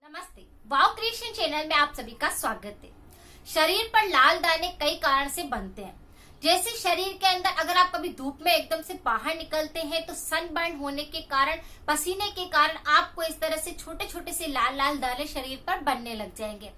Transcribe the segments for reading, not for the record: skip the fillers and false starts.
नमस्ते, वाव creation channel में आप सभी का स्वागत है। शरीर पर लाल दाने कई कारण से बनते हैं। जैसे शरीर के अंदर अगर आप कभी धूप में एकदम से बाहर निकलते हैं तो सनबर्न होने के कारण, पसीने के कारण आपको इस तरह से छोटे छोटे से लाल लाल दाने शरीर पर बनने लग जाएंगे।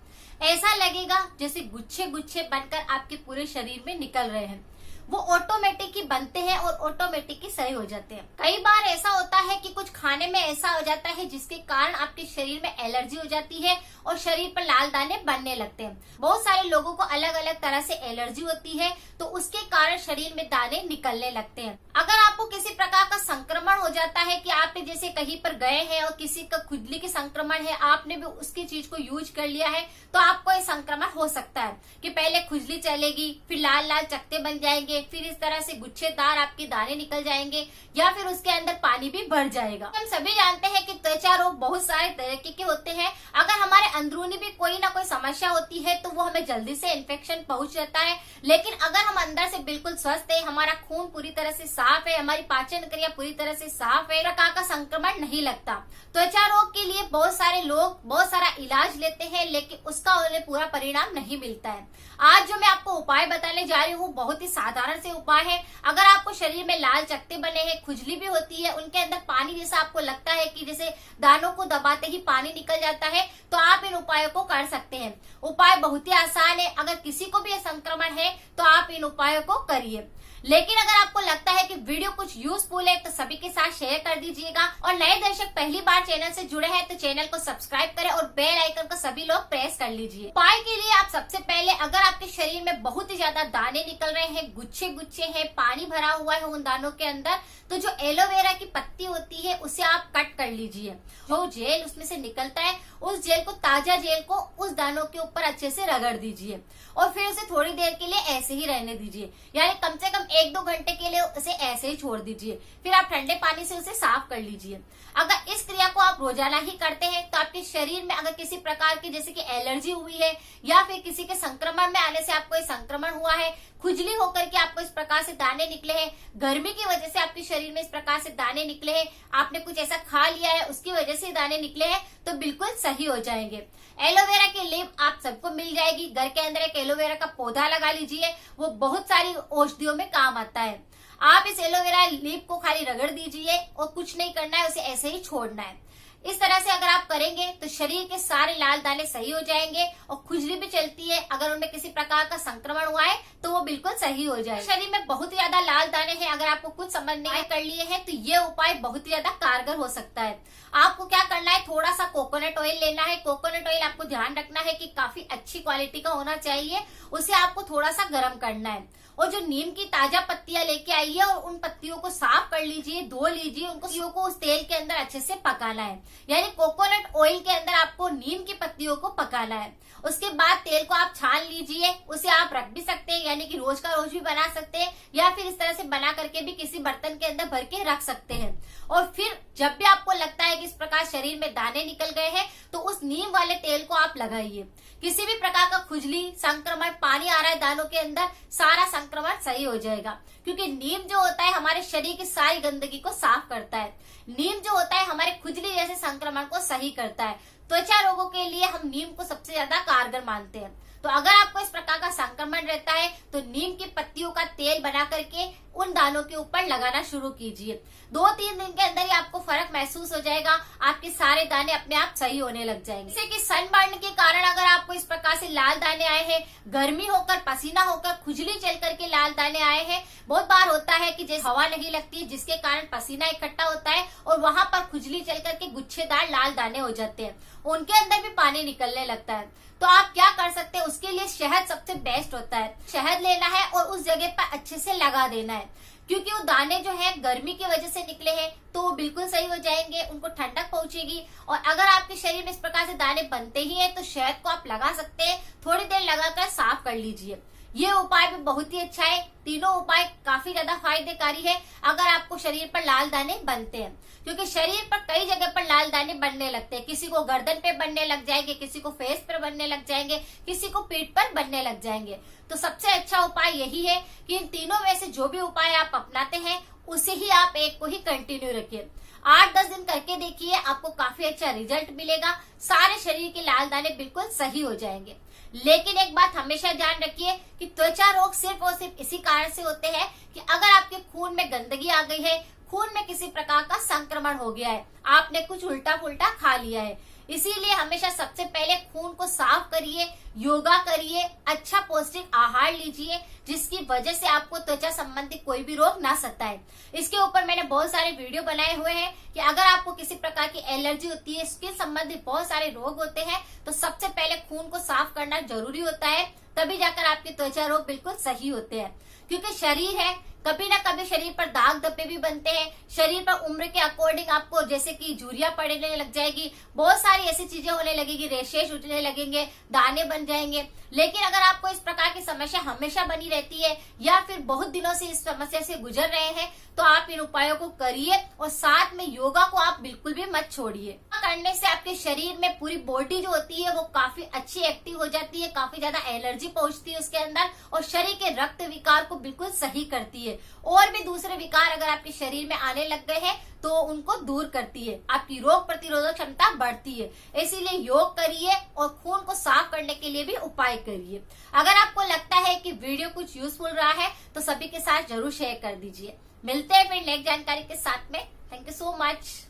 ऐसा लगेगा जैसे गुच्छे गुच्छे बनकर आपके पूरे शरीर में निकल रहे हैं। वो ऑटोमेटिक ही बनते हैं और ऑटोमेटिक ही सही हो जाते हैं। कई बार ऐसा होता है कि कुछ खाने में ऐसा हो जाता है जिसके कारण आपके शरीर में एलर्जी हो जाती है और शरीर पर लाल दाने बनने लगते हैं। बहुत सारे लोगों को अलग अलग तरह से एलर्जी होती है तो उसके कारण शरीर में दाने निकलने लगते हैं। अगर आपको किसी प्रकार का संक्रमण हो जाता है कि आपने जैसे कहीं पर गए हैं और किसी का खुजली के संक्रमण है, आपने भी उसकी चीज को यूज कर लिया है तो आपको ये संक्रमण हो सकता है कि पहले खुजली चलेगी, फिर लाल लाल चकत्ते बन जाएंगे, फिर इस तरह से गुच्छेदार आपके दाने निकल जाएंगे या फिर उसके अंदर पानी भी भर जाएगा। हम सभी जानते हैं कि त्वचा रोग बहुत सारे तरीके के होते हैं। अगर हमारे अंदरूनी भी कोई ना कोई समस्या होती है तो वो हमें जल्दी से इन्फेक्शन पहुंच जाता है, लेकिन अगर हम अंदर से बिल्कुल स्वस्थ है, हमारा खून पूरी तरह से साफ है, हमारी पाचन क्रिया पूरी तरह से साफ है, प्रकार का संक्रमण नहीं लगता। त्वचा रोग के लिए बहुत सारे लोग बहुत सारा इलाज लेते हैं लेकिन उसका उन्हें पूरा परिणाम नहीं मिलता है। आज जो मैं आपको उपाय बताने जा रही हूँ बहुत ही साधारण से उपाय है। अगर आपको शरीर में लाल चकत्ते बने हैं, खुजली भी होती है, उनके अंदर पानी जैसा आपको लगता है कि जैसे दानों को दबाते ही पानी निकल जाता है, तो आप इन उपायों को कर सकते हैं। उपाय बहुत ही आसान है। अगर किसी को भी यह संक्रमण है तो आप इन उपायों को करिए। लेकिन अगर आपको लगता है कि वीडियो कुछ यूजफुल है तो सभी के साथ शेयर कर दीजिएगा और नए दर्शक पहली बार चैनल से जुड़े हैं तो चैनल को सब्सक्राइब करें और बेल आइकन को सभी लोग प्रेस कर लीजिए। उपाय के लिए आप सबसे पहले अगर आपके शरीर में बहुत ही ज्यादा दाने निकल रहे हैं, गुच्छे गुच्छे हैं, पानी भरा हुआ है उन दानों के अंदर, तो जो एलोवेरा की पत्ती होती है उसे आप कट कर लीजिए। जो जेल उसमें से निकलता है उस जेल को, ताजा जेल को उस दानों के ऊपर अच्छे से रगड़ दीजिए और फिर उसे थोड़ी देर के लिए ऐसे ही रहने दीजिए, यानी कम से कम 1-2 घंटे के लिए उसे ऐसे ही छोड़ दीजिए। फिर आप ठंडे पानी से उसे साफ कर लीजिए। अगर इस क्रिया को आप रोजाना ही करते हैं तो आपके शरीर में अगर किसी प्रकार की जैसे कि एलर्जी हुई है या फिर किसी के संक्रमण में आने से आपको संक्रमण हुआ है, खुजली होकर के आपको इस प्रकार से दाने निकले हैं, गर्मी की वजह से आपके शरीर में इस प्रकार से दाने निकले हैं, आपने कुछ ऐसा खा लिया है उसकी वजह से दाने निकले हैं, तो बिल्कुल सही हो जाएंगे। एलोवेरा की लीफ आप सबको मिल जाएगी। घर के अंदर एक एलोवेरा का पौधा लगा लीजिए, वो बहुत सारी औषधियों में काम आता है। आप इस एलोवेरा लीफ को खाली रगड़ दीजिए और कुछ नहीं करना है, उसे ऐसे ही छोड़ना है। इस तरह से अगर आप करेंगे तो शरीर के सारे लाल दाने सही हो जाएंगे और खुजली भी चलती है, अगर उनमें किसी प्रकार का संक्रमण हुआ है तो वो बिल्कुल सही हो जाए। शरीर में बहुत ही ज्यादा लाल दाने हैं, अगर आपको कुछ समझने कर लिए हैं तो ये उपाय बहुत ही ज्यादा कारगर हो सकता है। आपको क्या करना है, थोड़ा सा कोकोनट ऑयल लेना है। कोकोनट ऑयल आपको ध्यान रखना है कि काफी अच्छी क्वालिटी का होना चाहिए। उसे आपको थोड़ा सा गर्म करना है और जो नीम की ताजा पत्तियां लेके आइए और उन पत्तियों को साफ कर लीजिए, धो लीजिए, उनको पत्तियों को उस तेल के अंदर अच्छे से पकाना है, यानी कोकोनट ऑयल के अंदर आपको नीम की पत्तियों को पकाना है। उसके बाद तेल को आप छान लीजिए, उसे आप रख भी सकते हैं, यानी कि रोज का रोज भी बना सकते हैं या फिर इस तरह से बना करके भी किसी बर्तन के अंदर भर के रख सकते हैं। और फिर जब भी आपको लगता है कि इस प्रकार शरीर में दाने निकल गए हैं तो उस नीम वाले तेल को आप लगाइए। किसी भी प्रकार का खुजली, संक्रमण, पानी आ रहा है दानों के अंदर, सारा संक्रमण सही हो जाएगा, क्योंकि नीम जो होता है हमारे शरीर की सारी गंदगी को साफ करता है। नीम जो होता है हमारे खुजली जैसे संक्रमण को सही करता है। त्वचा रोगों के लिए हम नीम को सबसे ज्यादा कारगर मानते हैं। तो अगर आपको इस प्रकार का संक्रमण रहता है तो नीम की पत्तियों का तेल बना करके उन दानों के ऊपर लगाना शुरू कीजिए। 2-3 दिन के अंदर ही आपको फर्क महसूस हो जाएगा, आपके सारे दाने अपने आप सही होने लग जाएंगे। जैसे कि सनबर्न के कारण अगर आपको इस प्रकार से लाल दाने आए हैं, गर्मी होकर, पसीना होकर, खुजली चल करके लाल दाने आए हैं, बहुत बार होता है कि जैसे हवा नहीं लगती जिसके कारण पसीना इकट्ठा होता है और वहां पर खुजली चल करके गुच्छेदार लाल दाने हो जाते हैं, उनके अंदर भी पानी निकलने लगता है। तो आप क्या कर सकते हैं, उसके लिए शहद सबसे बेस्ट होता है। शहद लेना है और उस जगह पर अच्छे से लगा देना है, क्योंकि वो दाने जो है गर्मी की वजह से निकले हैं तो वो बिल्कुल सही हो जाएंगे, उनको ठंडक पहुंचेगी। और अगर आपके शरीर में इस प्रकार से दाने बनते ही हैं तो शहद को आप लगा सकते हैं, थोड़ी देर लगाकर साफ कर लीजिए। ये उपाय भी बहुत ही अच्छा है। तीनों उपाय काफी ज्यादा फायदेकारी है अगर आपको शरीर पर लाल दाने बनते हैं, क्योंकि शरीर पर कई जगह पर लाल दाने बनने लगते हैं। किसी को गर्दन पे बनने लग जाएंगे, किसी को फेस पर बनने लग जाएंगे, किसी को पीठ पर बनने लग जाएंगे। तो सबसे अच्छा उपाय यही है कि इन तीनों में से जो भी उपाय आप अपनाते हैं उसे ही आप एक को ही कंटिन्यू रखिए। 8-10 दिन करके देखिए, आपको काफी अच्छा रिजल्ट मिलेगा। सारे शरीर के लाल दाने बिल्कुल सही हो जाएंगे। लेकिन एक बात हमेशा ध्यान रखिए कि त्वचा रोग सिर्फ और सिर्फ इसी कारण से होते हैं कि अगर आपके खून में गंदगी आ गई है, खून में किसी प्रकार का संक्रमण हो गया है, आपने कुछ उल्टा पुल्टा खा लिया है। इसीलिए हमेशा सबसे पहले खून को साफ करिए, योगा करिए, अच्छा पौष्टिक आहार लीजिए, जिसकी वजह से आपको त्वचा संबंधी कोई भी रोग ना सताए। इसके ऊपर मैंने बहुत सारे वीडियो बनाए हुए हैं कि अगर आपको किसी प्रकार की एलर्जी होती है, स्किन संबंधी बहुत सारे रोग होते हैं, तो सबसे पहले खून को साफ करना जरूरी होता है, तभी जाकर आपके त्वचा रोग बिल्कुल सही होते हैं। क्योंकि शरीर है, कभी ना कभी शरीर पर दाग धब्बे भी बनते हैं। शरीर पर उम्र के अकॉर्डिंग आपको जैसे कि झुर्रियां पड़ने लग जाएगी, बहुत सारी ऐसी चीजें होने लगेगी, रेशेज उठने लगेंगे, दाने बन जाएंगे। लेकिन अगर आपको इस प्रकार की समस्या हमेशा बनी रहती है या फिर बहुत दिनों से इस समस्या से गुजर रहे हैं, तो आप इन उपायों को करिए और साथ में योगा को आप बिल्कुल भी मत छोड़िए। करने से आपके शरीर में पूरी बॉडी जो होती है वो काफी अच्छी एक्टिव हो जाती है, काफी ज्यादा एनर्जी पहुंचती है उसके अंदर और शरीर के रक्त विकार को बिल्कुल सही करती है। और भी दूसरे विकार अगर आपके शरीर में आने लग गए हैं तो उनको दूर करती है, आपकी रोग प्रतिरोधक क्षमता बढ़ती है। इसीलिए योग करिए और खून को साफ करने के लिए भी उपाय करिए। अगर आपको लगता है कि वीडियो कुछ यूजफुल रहा है तो सभी के साथ जरूर शेयर कर दीजिए। मिलते हैं फिर नेक्स्ट जानकारी के साथ में। Thank you so much.